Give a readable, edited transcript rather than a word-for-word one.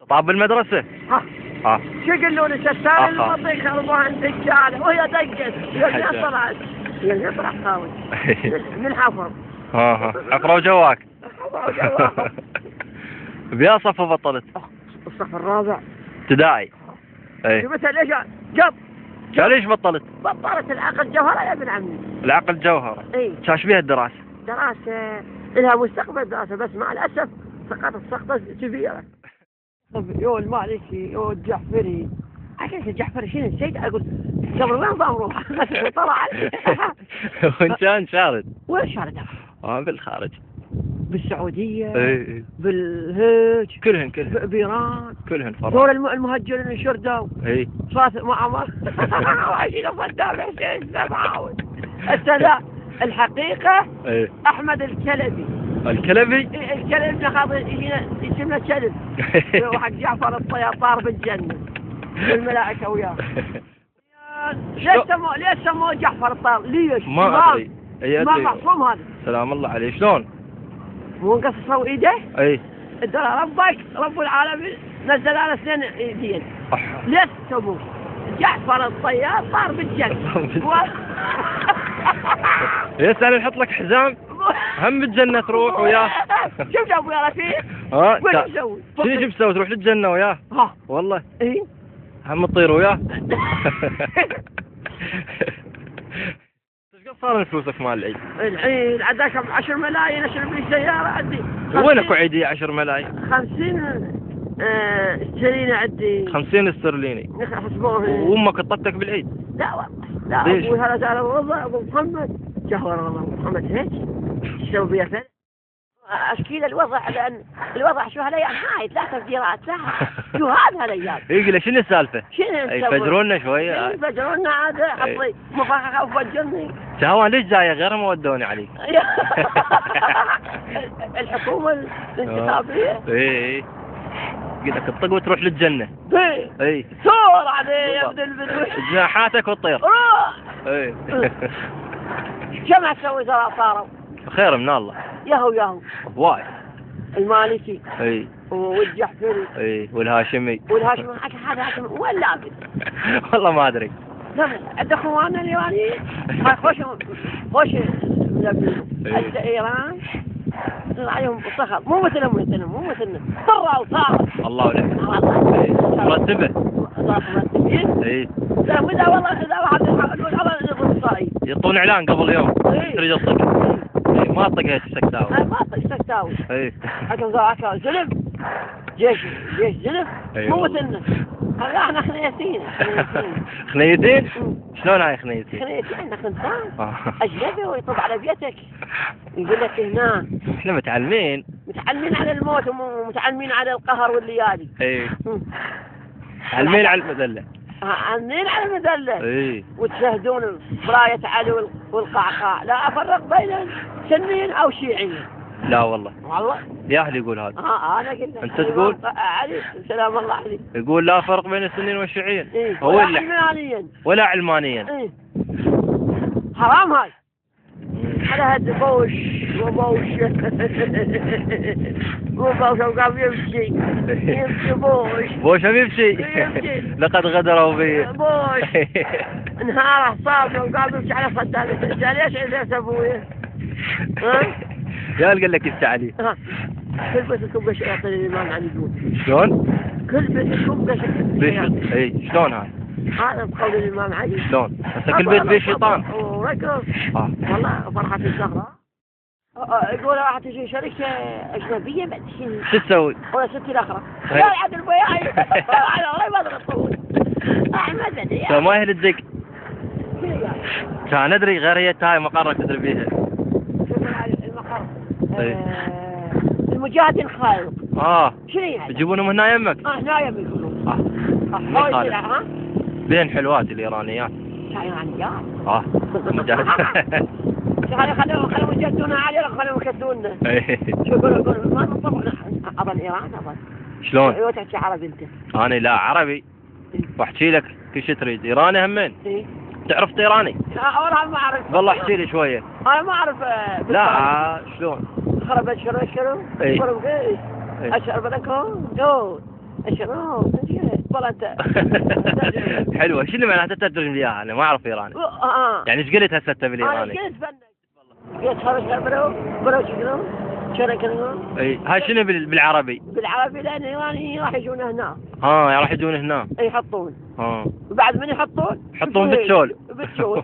طاب بالمدرسة؟ ها شو يقولون الستان البطيخ اربعة دجال وهي دقت يا طلعت يا طلع خاوي من حفر حفرة وجواك بيا صف بطلت؟ الصف الرابع ابتدائي. اي مثل ليش جب ليش بطلت؟ بطلت العقل جوهرة يا ابن عمي. العقل جوهرة؟ اي شاش بيها الدراسة؟ دراسة لها مستقبل دراسة بس مع الأسف سقطت سقطة كبيرة. يو المالكي يو الجعفري حكيت الجعفري شنو نسيت اقول قبل وين بروح طلع وين كان شارد؟ وين شارد؟ بالخارج بالسعودية اي بالهيج كلهن بإيران كلهن فرق دول المهجرين انشردوا اي صارت معمر وعايشين صدام حسين سبعاوي السنة الحقيقة اي أحمد الكلبي الكلب خاطر يجينا يسمى كلب وحق جعفر الطيار بالجنة الملائكة وياه. ليش سموه جعفر الطيار؟ ليش؟ ما ادري. ما مفهوم هذا. سلام الله عليه شلون؟ مو انقصصوا ايده؟ اي ربك رب العالمين نزل على اثنين ايدين. ليش سموه؟ جعفر الطيار طار بالجنة. يسأل نحط لك حزام هم بالجنة تروح وياه. شوف يا ابو يا رفيق. وش تسوي؟ شو بتسوي تروح للجنة وياه؟ والله. اي هم تطير وياه. ايش قد صار من فلوسك مال العيد؟ العيد عندك 10 ملايين اشرب لي سيارة عندي. وين اكو عيدية 10 ملايين؟ 50 استرليني عندي. 50 استرليني. وامك طبتك بالعيد؟ لا والله لا ابوي هذا زال الرضا ابو محمد شهر الله ابو محمد هيك تسوي بيا فل اشكيل الوضع لان الوضع شو هالايام هاي 3 تفجيرات شو هذا هالايام؟ يقول شنو السالفه؟ شنو يفجرونا شويه يفجرونا عاد حطي مفخخه وفجرني شهوان ليش جايه غير ما ودوني عليك؟ الحكومه الانتخابيه اي قلت لك تطق وتروح للجنه. اي ثور عليه يا ابن البدوي جناحاتك وتطير. روح اي شو ما تسوي ترى صاروا خير من الله. ياهو واي المالكي اي والجحفري اي والهاشمي هذا هاشمي وين لابس؟ والله ما ادري. عند اخواننا الايرانيين خوش ملبسين ايران عليهم صخر مو مثلنا طروا صار الله ولك مرتبه مرتبين. اي لا اذا واحد يقول الله يضرب صايد يعطون اعلان قبل يوم تريد الطق. ما طقها السكتاوي. ما طق السكتاوي. اي اكل زلم جيش زلم مو مثلنا. احنا خنيتين؟ شلون هاي خنيتين؟ احنا خنسان اجنبي ويطب على بيتك يقول لك هنا احنا متعلمين على الموت ومتعلمين على القهر والليالي. اي متعلمين على المذله. عاملين على المذله. اي وتشاهدون براية علي والقعقاع لا افرق بين سنيين او شيعيين. لا والله يا اهلي يقول هذا. انا قلت انت تقول علي سلام الله عليه يقول لا فرق بين السنين والشيعيين. هو ولا علمانيا ولا علمانيا. حرام هاي على هاد بوش وقام يمشي بوش يمشي لقد غدروا بي بوش نهار صابه وقام يمشي على صدام. ليش عزيز ابوي؟ يا قال لك التعليم. كل بيتكم قش يعطي الإمام علي يقول. شلون؟ كل بيتكم قش. اي شلون هاي؟ هذا بقول الإمام علي. شلون؟ هسه كل بيت فيه شيطان. وركض. والله فرحة الزهراء. يقول راح تجي شركة أجنبية بعد شو تسوي؟ ولا ستي الأخرى. لا عاد البياعي. والله ما أدري الطول. أحمد بدي. ما هي للدق. كان أدري غير هي هاي مقرك تدري بيها. المقر. المجاهدين خالق. شنو يعني؟ يجيبونهم هنا يمك؟ هنا يمك يقولون. ها؟ بين حلوات الإيرانيات. إيرانيات؟ مجاهد. خلوا يجدونا علينا خلوا يكدونا. شو يقولوا ما نطبق أظن إيران أظن. شلون؟ ايوه تحكي عربي انت. انا لا عربي. واحكي لك كل شيء تريد. ايراني همين. تعرف ايراني؟ لا والله ما اعرف. والله احكي لي شويه. انا ما اعرف. لا شلون؟ خرب اشرب اي اشرب لكم. نو شنو؟ والله انت حلوة. شنو معناتها تترجم لي اياها؟ انا ما اعرف ايراني. يعني ايش قلت هسه انت بالايراني؟ انا قلت فنك قلت خرج برو شنو؟ شنو كانوا؟ اي هاي شنو بالعربي؟ بالعربي لان الايراني راح يجون هنا. راح يجون هنا. يحطون. ها وبعد من يحطون؟ يحطون بالشول. بالشول.